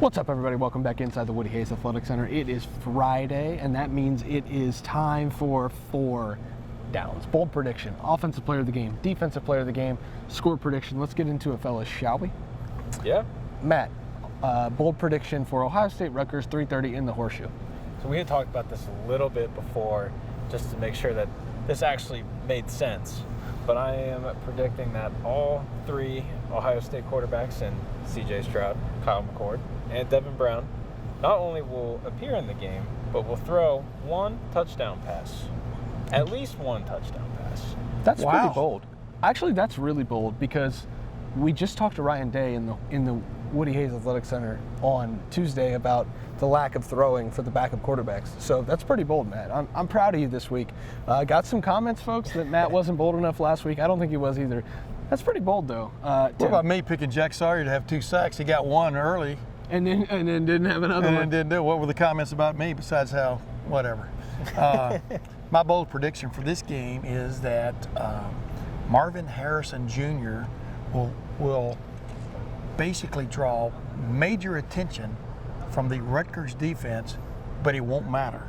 What's up, everybody? Welcome back inside the Woody Hayes Athletic Center. It is Friday, and that means it is time for 4 downs. Bold prediction, offensive player of the game, defensive player of the game, score prediction. Let's get into it, fellas, shall we? Yeah. Matt, bold prediction for Ohio State Rutgers, 3:30 in the Horseshoe. So we had talked about this a little bit before, just to make sure that this actually made sense. But I am predicting that all 3 Ohio State quarterbacks, and C.J. Stroud, Kyle McCord, and Devin Brown, not only will appear in the game, but will throw 1 touchdown pass. At least 1 touchdown pass. That's pretty bold. Actually, that's really bold because we just talked to Ryan Day in the Woody Hayes Athletic Center on Tuesday about the lack of throwing for the backup quarterbacks. So that's pretty bold, Matt. I'm proud of you this week. Got some comments, folks, that Matt wasn't bold enough last week. I don't think he was either. That's pretty bold, though. What about me picking Jack Sawyer to have 2 sacks? He got 1 early. And then didn't have another one. And then didn't do it. What were the comments about me besides how, whatever. My bold prediction for this game is that Marvin Harrison Jr. will basically draw major attention from the Rutgers defense, but it won't matter.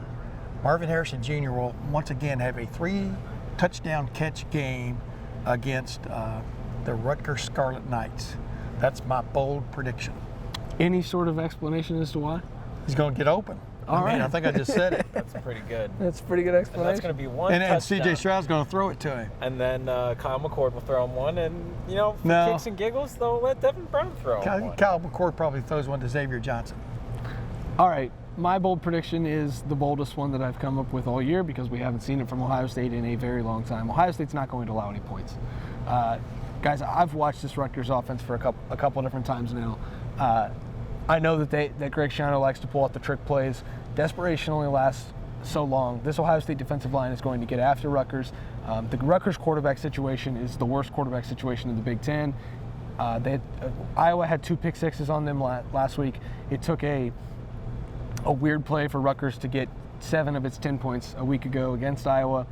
Marvin Harrison Jr. will once again have a 3-touchdown catch game against the Rutgers Scarlet Knights. That's my bold prediction. Any sort of explanation as to why? He's going to get open. I think I just said it. That's pretty good. That's a pretty good explanation. And that's going to be 1 touchdown. And C.J. Stroud's going to throw it to him. And then Kyle McCord will throw him 1, and, for kicks and giggles, they'll let Devin Brown throw him 1. Kyle McCord probably throws 1 to Xavier Johnson. All right, my bold prediction is the boldest one that I've come up with all year because we haven't seen it from Ohio State in a very long time. Ohio State's not going to allow any points. Guys, I've watched this Rutgers offense for a couple different times now. I know that Greg Schiano likes to pull out the trick plays. Desperation only lasts so long. This Ohio State defensive line is going to get after Rutgers. The Rutgers quarterback situation is the worst quarterback situation in the Big Ten. Iowa had 2 pick sixes on them last week. It took a weird play for Rutgers to get 7 of its 10 points a week ago against Iowa.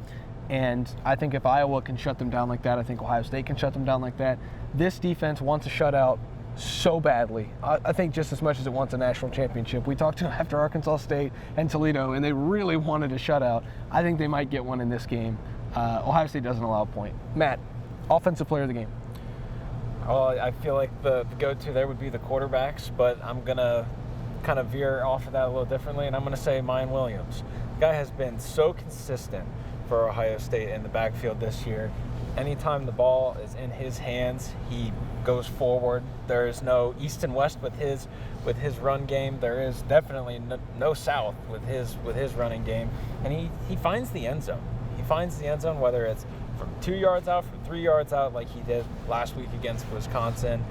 And I think if Iowa can shut them down like that, I think Ohio State can shut them down like that. This defense wants a shutout so badly. I think just as much as it wants a national championship. We talked to them after Arkansas State and Toledo, and they really wanted a shutout. I think they might get one in this game. Ohio State doesn't allow a point. Matt, offensive player of the game. Well, I feel like the go-to there would be the quarterbacks, but I'm going to kind of veer off of that a little differently, and I'm going to say Mayan Williams. The guy has been so consistent for Ohio State in the backfield this year. Anytime the ball is in his hands, he goes forward. There is no east and west with his run game. There is definitely no south with his running game, and he finds the end zone. He finds the end zone, whether it's from 2 yards out, from 3 yards out, like he did last week against Wisconsin.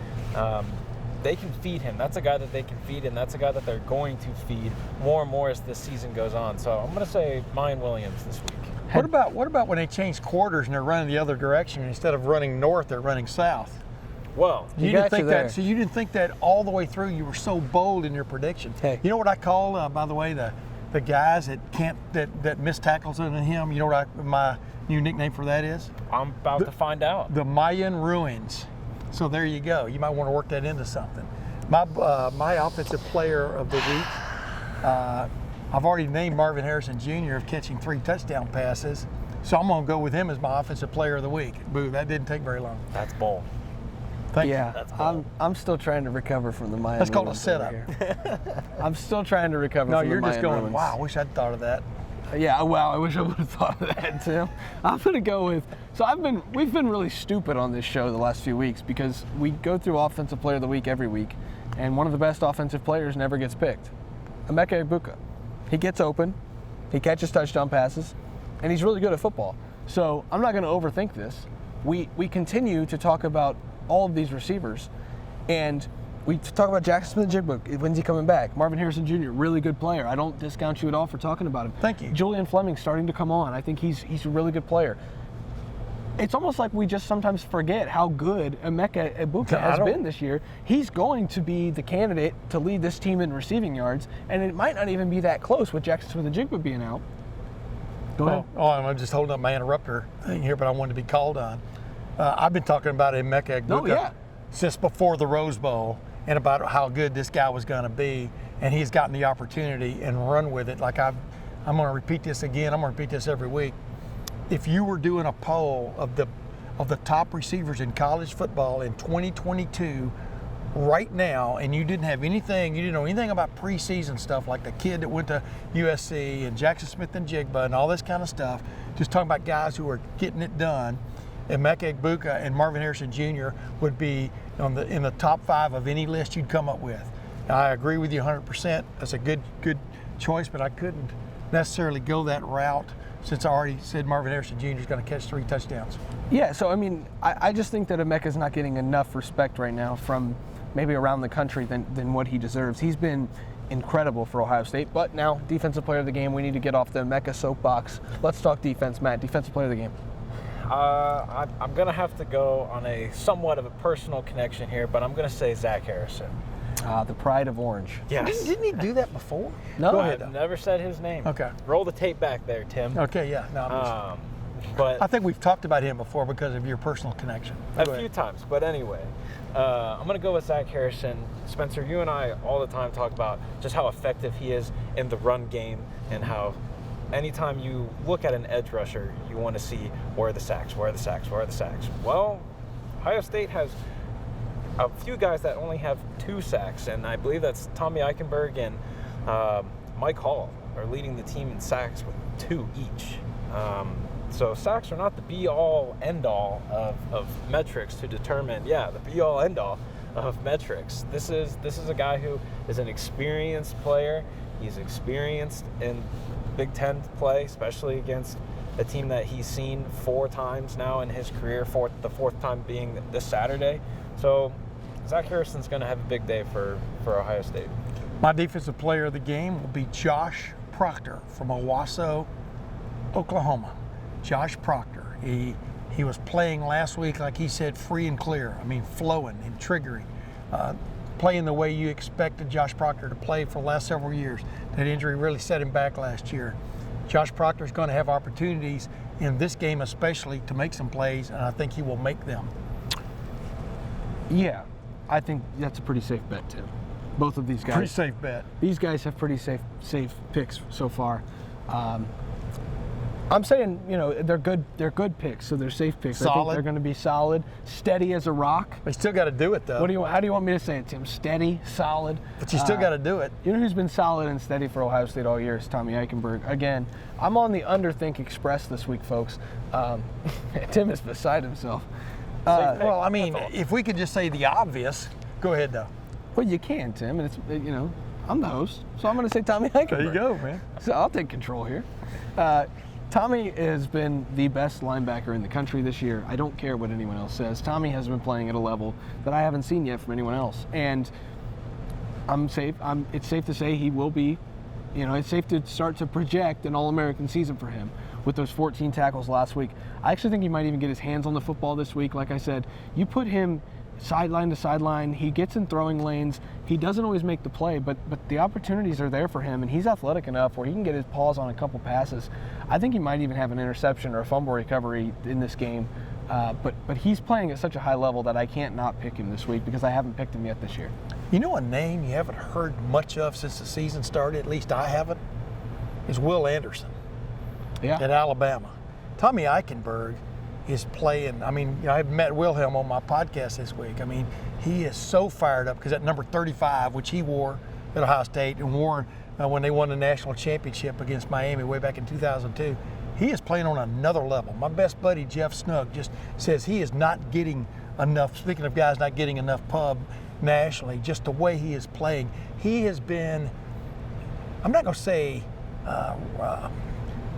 They can feed him. That's a guy that they can feed, and that's a guy that they're going to feed more and more as this season goes on. So I'm going to say Mayan Williams this week. What about when they change quarters and they're running the other direction, and instead of running north, they're running south? Well, you didn't think that. So you didn't think that all the way through. You were so bold in your prediction. Hey. You know what I call, by the way, the guys that miss tackles other than him. You know what my new nickname for that is? I'm about to find out. The Mayan Ruins. So there you go. You might want to work that into something. My offensive player of the week. I've already named Marvin Harrison Jr. of catching 3 touchdown passes, so I'm going to go with him as my offensive player of the week. Boo, that didn't take very long. That's bold. Thank you. That's bold. I'm still trying to recover from the Mayan. That's called a ruins setup. I'm still trying to recover No, from you're the just Mayan going, ruins. wow, I wish I'd thought of that. Yeah, wow, I wish I would have thought of that, Tim. I'm going to go with, we've been really stupid on this show the last few weeks because we go through offensive player of the week every week, and one of the best offensive players never gets picked. Emeka Egbuka. He gets open, he catches touchdown passes, and he's really good at football. So I'm not going to overthink this. We continue to talk about all of these receivers, and we talk about Jackson Smith-Njigba. When's he coming back? Marvin Harrison Jr., really good player. I don't discount you at all for talking about him. Thank you. Julian Fleming's starting to come on. I think he's a really good player. It's almost like we just sometimes forget how good Emeka Egbuka has been this year. He's going to be the candidate to lead this team in receiving yards, and it might not even be that close with Jackson Smith-Njigba being out. Go ahead. I'm just holding up my interrupter thing here, but I wanted to be called on. I've been talking about Emeka Egbuka since before the Rose Bowl, and about how good this guy was going to be, and he's gotten the opportunity and run with it. Like I'm going to repeat this again. I'm going to repeat this every week. If you were doing a poll of the top receivers in college football in 2022 right now, and you didn't know anything about preseason stuff like the kid that went to USC and Jackson Smith and Jigba and all this kind of stuff, just talking about guys who are getting it done, Emeka Egbuka and Marvin Harrison Jr. would be in the top 5 of any list you'd come up with. I agree with you 100%. That's a good choice, but I couldn't necessarily go that route since I already said Marvin Harrison Jr. is going to catch 3 touchdowns. Yeah, so I mean, I just think that Emeka's not getting enough respect right now from maybe around the country than what he deserves. He's been incredible for Ohio State, but now defensive player of the game. We need to get off the Emeka soapbox. Let's talk defense, Matt. Defensive player of the game. I'm going to have to go on a somewhat of a personal connection here, but I'm going to say Zach Harrison. The pride of Orange. Yes. Didn't he do that before? No. Go ahead. I've never said his name. Okay. Roll the tape back there, Tim. Okay, yeah. No, but I think we've talked about him before because of your personal connection. A few times, but anyway. I'm going to go with Zach Harrison. Spencer, you and I all the time talk about just how effective he is in the run game and how anytime you look at an edge rusher, you want to see where are the sacks, where are the sacks, where are the sacks. Well, Ohio State has a few guys that only have 2 sacks, and I believe that's Tommy Eichenberg and Mike Hall are leading the team in sacks with 2 each. So sacks are not the be-all, end-all of metrics to determine, the be-all, end-all of metrics. This is a guy who is an experienced player. He's experienced in Big Ten play, especially against a team that he's seen 4 times now in his career, the 4th time being this Saturday. So Zach Harrison's going to have a big day for Ohio State. My defensive player of the game will be Josh Proctor from Owasso, Oklahoma. Josh Proctor. He was playing last week, like he said, free and clear. I mean, flowing and triggering. Playing the way you expected Josh Proctor to play for the last several years. That injury really set him back last year. Josh Proctor is going to have opportunities in this game especially to make some plays, and I think he will make them. Yeah, I think that's a pretty safe bet, Tim. Both of these guys. Pretty safe bet. These guys have pretty safe picks so far. I'm saying, they're good picks, so they're safe picks. Solid. I think they're going to be solid, steady as a rock. They still got to do it, though. How do you want me to say it, Tim? Steady, solid. But you still got to do it. You know who's been solid and steady for Ohio State all year is Tommy Eichenberg. Again, I'm on the Underthink Express this week, folks. Tim is beside himself. Well, I mean, if we could just say the obvious, go ahead, though. Well, you can, Tim, and it's I'm the host, so I'm going to say Tommy Eichenberg. There you go, man. So I'll take control here. Tommy has been the best linebacker in the country this year. I don't care what anyone else says. Tommy has been playing at a level that I haven't seen yet from anyone else. And it's safe to say he will be, it's safe to start to project an All-American season for him with those 14 tackles last week. I actually think he might even get his hands on the football this week. Like I said, you put him sideline to sideline, he gets in throwing lanes. He doesn't always make the play, but the opportunities are there for him, and he's athletic enough where he can get his paws on a couple passes. I think he might even have an interception or a fumble recovery in this game. But he's playing at such a high level that I can't not pick him this week because I haven't picked him yet this year. You know a name you haven't heard much of since the season started, at least I haven't, is Will Anderson at Alabama. Tommy Eichenberg is playing. I mean, I met Wilhelm on my podcast this week. I mean, he is so fired up because that number 35, which he wore at Ohio State and wore when they won the national championship against Miami way back in 2002, he is playing on another level. My best buddy, Jeff Snug, just says he is not getting enough, speaking of guys not getting enough pub nationally, just the way he is playing. He has been, I'm not going to say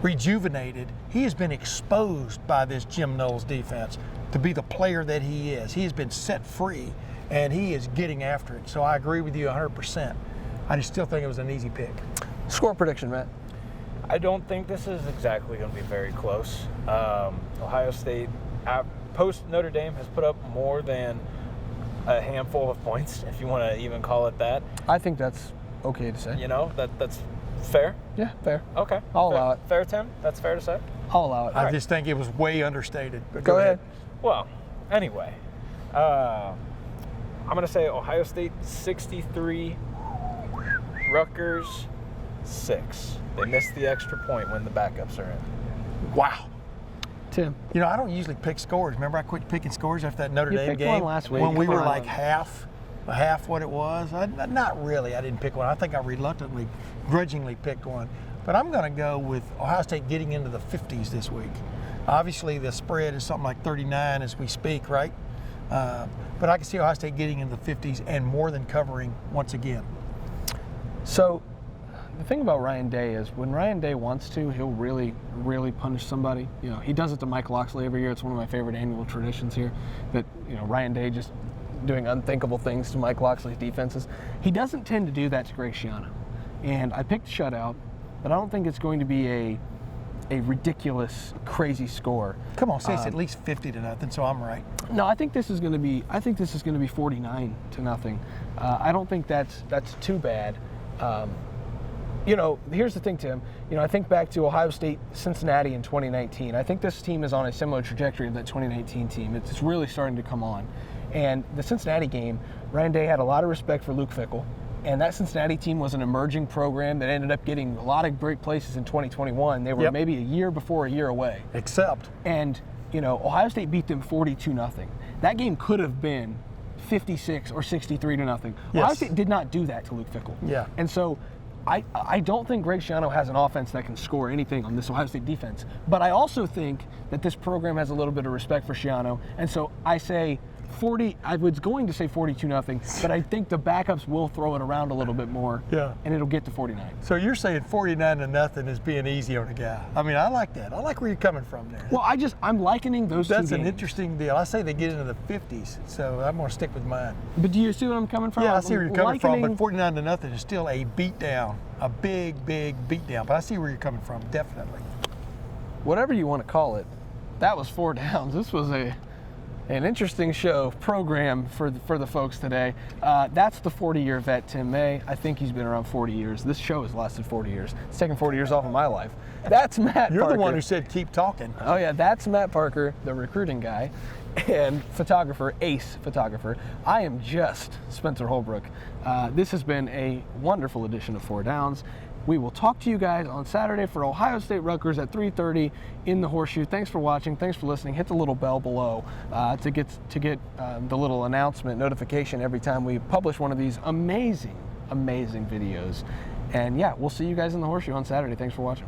rejuvenated, he has been exposed by this Jim Knowles defense to be the player that he is. He has been set free, and he is getting after it. So I agree with you 100%. I just still think it was an easy pick. Score prediction, Matt. I don't think this is exactly going to be very close. Ohio State, post Notre Dame, has put up more than a handful of points, if you want to even call it that. I think that's okay to say. That's fair? Yeah, fair. Okay. I'll allow it. Fair, Tim? That's fair to say? I'll allow it. I just think it was way understated. But Go ahead. Well, anyway, I'm going to say Ohio State 63, Rutgers 6. They missed the extra point when the backups are in. Wow. Tim. You know, I don't usually pick scores. Remember, I quit picking scores after that Notre Dame picked game one last week. when we Come were on. like half what it was. Not really. I didn't pick one. I think I reluctantly, grudgingly picked one. But I'm going to go with Ohio State getting into the 50s this week. Obviously, the spread is something like 39 as we speak, right? But I can see Ohio State getting into the 50s and more than covering once again. So the thing about Ryan Day is when Ryan Day wants to, he'll really, really punish somebody. You know, he does it to Mike Loxley every year. It's one of my favorite annual traditions here that, you know, Ryan Day just doing unthinkable things to Mike Loxley's defenses. He doesn't tend to do that to Greg Schiano. And I picked shutout, but I don't think it's going to be a ridiculous, crazy score. Come on, say it's at least 50-0, so I'm right. No, I think this is going to be 49-0. I don't think that's too bad. You know, here's the thing, Tim. You know, I think back to Ohio State, Cincinnati in 2019. I think this team is on a similar trajectory to that 2019 team. It's really starting to come on. And the Cincinnati game, Ryan Day had a lot of respect for Luke Fickell. And that Cincinnati team was an emerging program that ended up getting a lot of great places in 2021. They were maybe a year before a year away. And, you know, Ohio State beat them 42-0. That game could have been 56 or 63-0. Yes. Ohio State did not do that to Luke Fickell. Yeah. And so I don't think Greg Schiano has an offense that can score anything on this Ohio State defense. But I also think that this program has a little bit of respect for Schiano. And so I say I was going to say 42-0, but I think the backups will throw it around a little bit more. Yeah. And it'll get to 49. So you're saying 49-0 is being easy on a guy. I mean, I like that. I like where you're coming from there. Well, I'm likening those two games. That's an interesting deal. I say they get into the 50s, so I'm going to stick with mine. But do you see what I'm coming from? Yeah, I see where you're coming from, but 49-0 is still a beatdown, a big, big beatdown. But I see where you're coming from, definitely. Whatever you want to call it, that was 4 downs. This was an interesting program for the folks today. That's the 40-year vet, Tim May. I think he's been around 40 years. This show has lasted 40 years. It's taken 40 years off of my life. That's Matt You're Parker. the one who said keep talking. Oh, yeah, that's Matt Parker, the recruiting guy and photographer, ace photographer. I am just Spencer Holbrook. This has been a wonderful edition of 4 Downs. We will talk to you guys on Saturday for Ohio State Rutgers at 3:30 in the Horseshoe. Thanks for watching. Thanks for listening. Hit the little bell below to get the little announcement notification every time we publish one of these amazing videos. And yeah, we'll see you guys in the Horseshoe on Saturday. Thanks for watching.